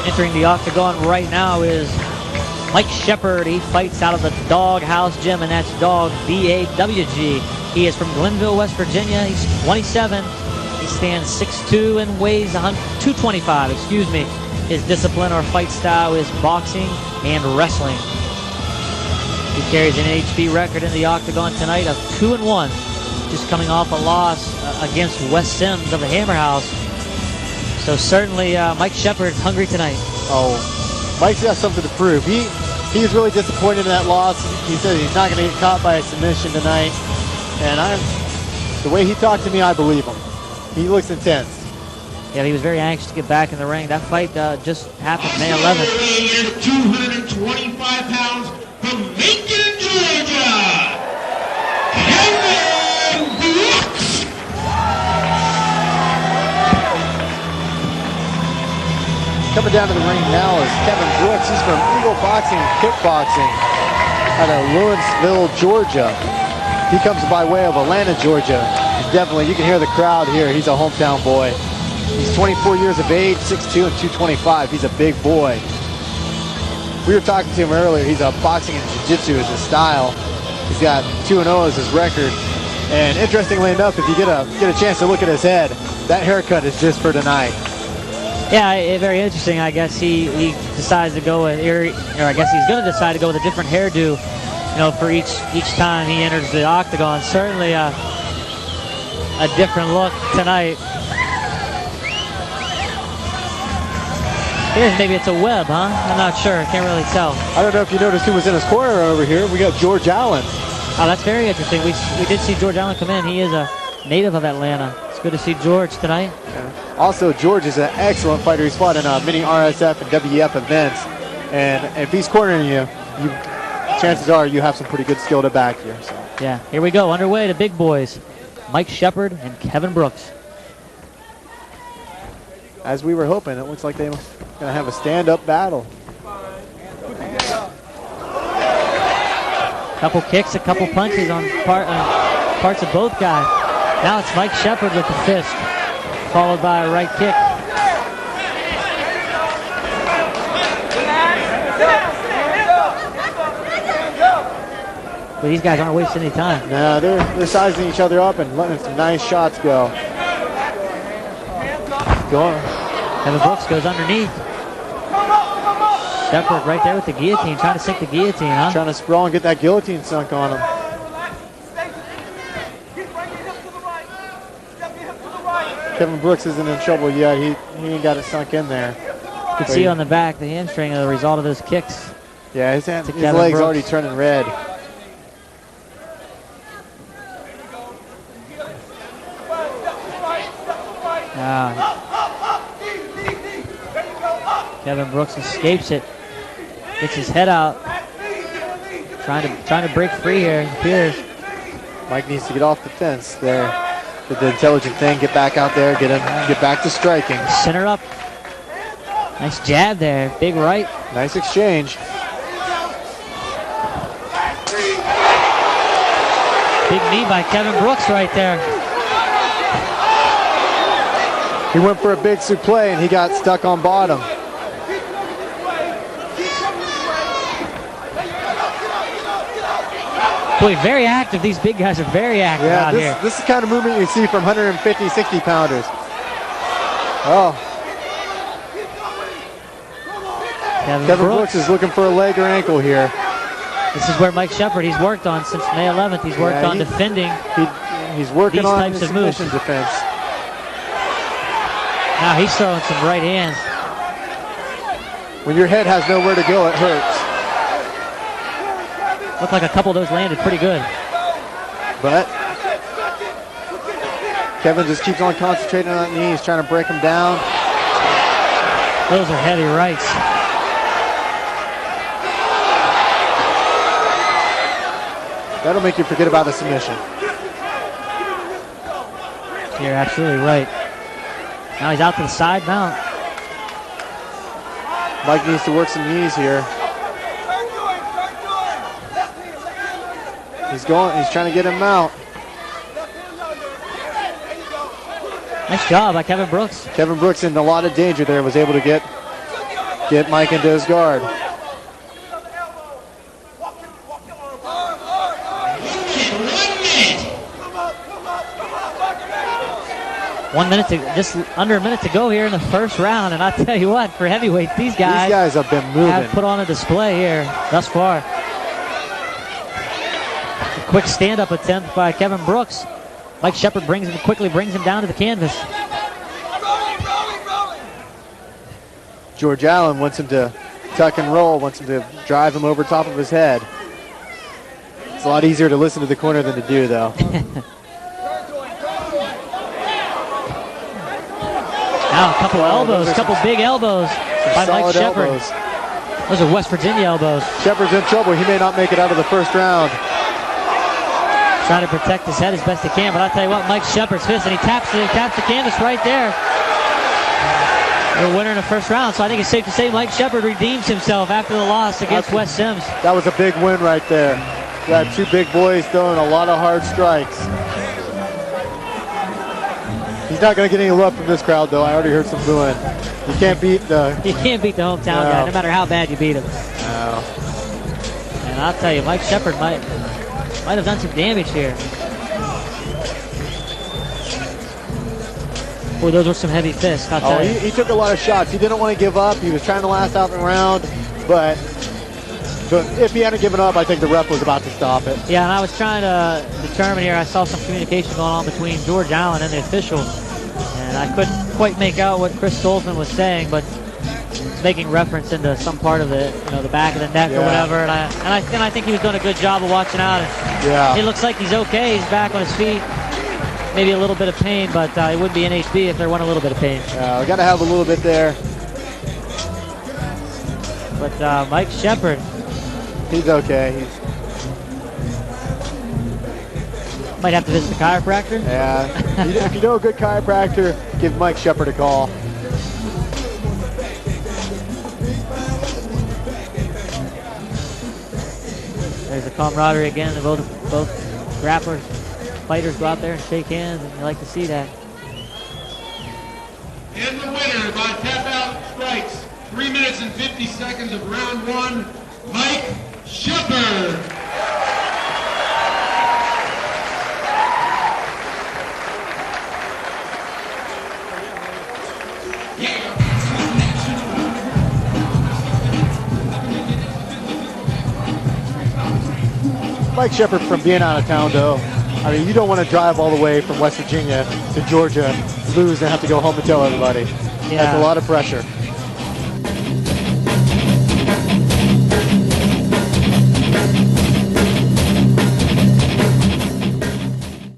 Entering the octagon right now is Mike Sheppard. He fights out of the Dawg House gym, and that's Dawg, D-A-W-G. He is from Glenville, West Virginia. He's 27. He stands 6'2" and weighs 225, excuse me. His discipline or fight style is boxing and wrestling. He carries an HB record in the octagon tonight of 2-1, just coming off a loss against Wes Sims of the Hammer House. So certainly Mike Sheppard's hungry tonight. Oh, Mike's got something to prove. He's really disappointed in that loss. He said he's not going to get caught by a submission tonight. And the way he talked to me, I believe him. He looks intense. Yeah, he was very anxious to get back in the ring. That fight just happened May 11th. 225 pounds from Macon, Georgia, Kevin Brooks. Coming down to the ring now is Kevin Brooks. He's from Eagle Boxing and Kickboxing out of Louisville, Georgia. He comes by way of Atlanta, Georgia. Definitely, you can hear the crowd here. He's a hometown boy. He's 24 years of age, 6'2" and 225. He's a big boy. We were talking to him earlier. He's a boxing and jiu-jitsu is his style. He's got 2-0 as his record. And interestingly enough, if you get a chance to look at his head, that haircut is just for tonight. Yeah, very interesting. I guess he decides to go with, or I guess he's going to decide to go with a different hairdo, you know, for each time he enters the octagon. Certainly a different look tonight. Maybe it's a web, huh? I'm not sure. Can't really tell. I don't know if you noticed who was in his corner over here. We got George Allen. Oh, that's very interesting. We did see George Allen come in. He is a native of Atlanta. It's good to see George tonight. Yeah. Also, George is an excellent fighter. He's fought in many RSF and WEF events. And if he's cornering you, chances are you have some pretty good skill to back you. So. Yeah, here we go. Underway, the big boys. Mike Sheppard and Kevin Brooks. As we were hoping, it looks like they're going to have a stand-up battle. Couple kicks, a couple punches on parts of both guys. Now it's Mike Sheppard with the fist, followed by a right kick. But these guys aren't wasting any time. No, they're sizing each other up and letting some nice shots go. Kevin Brooks goes underneath. Sheppard right there with the guillotine, trying to sink the guillotine, huh? Trying to sprawl and get that guillotine sunk on him. Kevin Brooks isn't in trouble yet. He ain't got it sunk in there. You can see on the back the hamstring as a result of those kicks. Yeah, his leg's Brooks. already turning red. Kevin Brooks escapes it, gets his head out, trying to break free here. It appears Mike needs to get off the fence there. Did the intelligent thing, get back out there, get back to striking. Center up. Nice jab there, big right. Nice exchange. Big knee by Kevin Brooks right there. He went for a big suplex and he got stuck on bottom. Boy, very active. These big guys are very active out here. This is the kind of movement you see from 150, 60 pounders. Oh. Kevin Brooks is looking for a leg or ankle here. This is where Mike Sheppard, he's worked on since May 11th. He's worked on defending he's working these on types his of moves. submission defense. Now he's throwing some right hands. When your head has nowhere to go, it hurts. Looked like a couple of those landed pretty good. But Kevin just keeps on concentrating on that knee. He's trying to break him down. Those are heavy rights. That'll make you forget about the submission. You're absolutely right. Now he's out to the side mount. Mike needs to work some knees here. He's trying to get him out. Nice job by Kevin Brooks. Kevin Brooks in a lot of danger there, was able to get get Mike into his guard. 1 minute to, just under a minute to go here in the first round, and I tell you what, for heavyweight, these guys have been moving. Have put on a display here thus far. A quick stand-up attempt by Kevin Brooks. Mike Sheppard quickly brings him down to the canvas. George Allen wants him to tuck and roll, wants him to drive him over top of his head. It's a lot easier to listen to the corner than to do, though. Now a couple elbows, a couple big elbows by Mike Sheppard. Elbows. Those are West Virginia elbows. Sheppard's in trouble. He may not make it out of the first round. Trying to protect his head as best he can, but I'll tell you what, Mike Sheppard's fist, and he taps the canvas right there. The winner in the first round, so I think it's safe to say Mike Sheppard redeems himself after the loss against Wes Sims. That was a big win right there. You had two big boys throwing a lot of hard strikes. He's not going to get any love from this crowd, though. I already heard some booing. You can't beat the hometown guy, no matter how bad you beat him. No. And I'll tell you, Mike Sheppard might have done some damage here. Boy, those were some heavy fists, I'll tell you. He took a lot of shots. He didn't want to give up. He was trying to last out the round, but if he hadn't given up, I think the ref was about to stop it. Yeah, and I was trying to determine here. I saw some communication going on between George Allen and the official, and I couldn't quite make out what Chris Stolzman was saying, but making reference into some part of the, the back of the neck or whatever. And I think he was doing a good job of watching out. And he looks like he's okay. He's back on his feet. Maybe a little bit of pain, but it would be an HB if there wasn't a little bit of pain. We got to have a little bit there. But Mike Sheppard, he's okay. Might have to visit the chiropractor. Yeah. If you know a good chiropractor, give Mike Sheppard a call. There's a camaraderie again. Both grapplers, fighters go out there and shake hands, and you like to see that. And the winner by tap out strikes, 3 minutes and 50 seconds of round one, Mike Sheppard. Mike Sheppard from being out of town, though. I mean, you don't want to drive all the way from West Virginia to Georgia, lose, and have to go home and tell everybody. Yeah. That's a lot of pressure.